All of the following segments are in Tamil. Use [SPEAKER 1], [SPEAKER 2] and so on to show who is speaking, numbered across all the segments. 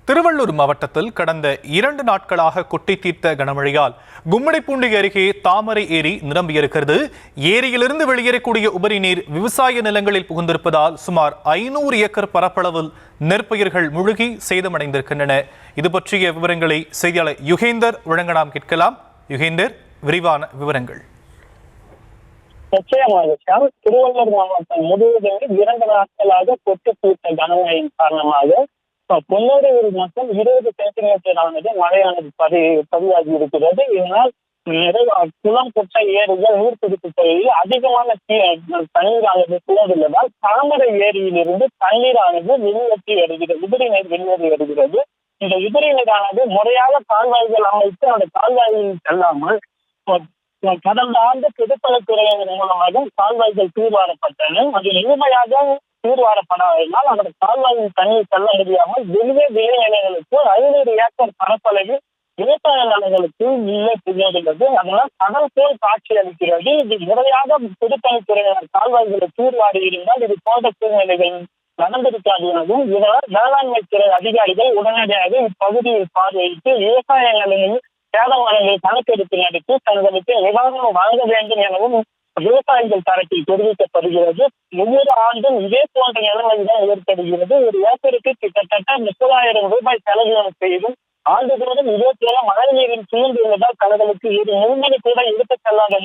[SPEAKER 1] திருவள்ளூர் மாவட்டத்தில் கடந்த 2 நாட்களாக கொட்டி தீர்த்த கனமழையால் கும்மிடிப்பூண்டி அருகே தாமரை ஏரி நிரம்பியிருக்கிறது. ஏரியிலிருந்து வெளியேறக்கூடிய உபரி நீர் விவசாய நிலங்களில் புகுந்திருப்பதால் சுமார் 500 ஏக்கர் பரப்பளவில் நெற்பயிர்கள் முழுகி சேதமடைந்திருக்கின்றன. இது பற்றிய விவரங்களை செய்தியாளர் யுகேந்தர் வழங்க நாம் கேட்கலாம். யுகேந்தர், விரிவான விவரங்கள்.
[SPEAKER 2] நிச்சயமாக திருவள்ளூர் மாவட்டம் முழுவதும் 2 நாட்களாக கொட்டி தீர்த்த கனமழையின் காரணமாக பொன்னோரையூர் மக்கள் 20 சென்டிமீட்டர் ஆனது மழையானது பதிவாகி இருக்கிறது. இதனால் குளம், குட்டை, ஏரிகள், நீர்பிடிப்பு பகுதியில் அதிகமான தண்ணீரானது சூழ்ந்துள்ளதால் தாமரை ஏரியிலிருந்து தண்ணீரானது வெளியேற்றி வருகிறது, உபரி நீர் வெளியேறி வருகிறது. இந்த உபரி நீரானது முறையாக கால்வாய்கள் அமைத்து அந்த கால்வாயில் செல்லாமல் கடந்த ஆண்டு பொதுப்பணித்துறையின் மூலமாக கால்வாய்கள் தூர்வாரப்பட்டன. அது முழுமையாக தூர்வாரப்படாததால் அந்த கால்வாயின் தண்ணீர் செல்ல முடியாமல் வெளியே விளைநிலங்களுக்கு 500 ஏக்கர் பரப்பளவில் விவசாய நிலங்களுக்கு உள்ளே புகுந்துள்ளது. அதனால் கடல் போல் காட்சி அளிக்கிறது. இது முறையாக பொதுப்பணித்துறையினர் கால்வாய்களை தூர்வாரி இருந்தால் இது போன்ற சூழ்நிலைகள் நடந்திருக்காது எனவும், இதனால் வேளாண்மை துறை அதிகாரிகள் உடனடியாக இப்பகுதியை பார்வையிட்டு விவசாய நிலையில் சேதமானங்களை கணக்கெடுப்பு நடத்தி தங்களுக்கு நிவாரணம் வழங்க வேண்டும் எனவும் விவசாயிகள் தரப்பில் தெரிவிக்கப்படுகிறது. ஒவ்வொரு ஆண்டும் இதே போன்ற நிலைமைதான் ஏற்படுகிறது. ஒரு ஏக்கருக்கு கிட்டத்தட்ட 30,000 ரூபாய் செலவினம் செய்தும் ஆண்டுதோறும் இதே போல மழை நீரில் சூழ்ந்துள்ளதால் தங்களுக்கு ஒரு முன்மணி கூட எடுத்துச் செல்லாத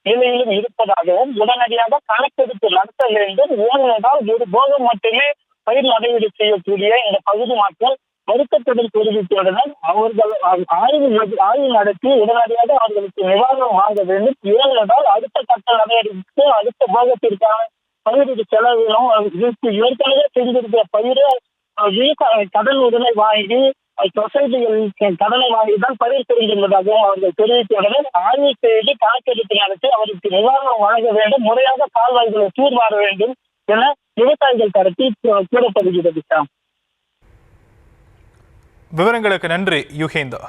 [SPEAKER 2] நிலையிலும் இருப்பதாகவும் உடனடியாக கணக்கெடுப்பு நடத்த வேண்டும். ஏனென்றால் ஒரு போகம் மட்டுமே பயிர் நடவடிக்கை செய்யக்கூடிய இந்த பகுதி மக்கள் வருத்தத்துடன் தெரிவித்தவுடன் அவர்கள் ஆய்வு நடத்தி உடனடியாக அவர்களுக்கு நிவாரணம் வாங்க வேண்டும். ஏனென்றால் அடுத்த கட்ட நடவடிக்கைக்கு அடுத்த போகத்திற்கான பயிருக்கு செலவினம் ஏற்கனவே செஞ்சிருக்கிற பயிரை கடன் உடனே வாங்கி சொசைட்டிகள் கடனை வாங்கிதான் பயிர் செய்துள்ளதாகவும் அவர்கள் தெரிவித்தவுடன் ஆய்வு செய்து கணக்கெடுப்பு நடத்தி அவருக்கு நிவாரணம் வழங்க வேண்டும், முறையாக கால்வாய்களை தூர்வார வேண்டும் என விவசாயிகள் தரப்பில் கூறப்படுகிறது.
[SPEAKER 1] விவரங்களுக்கு நன்றி யுகேந்தர்.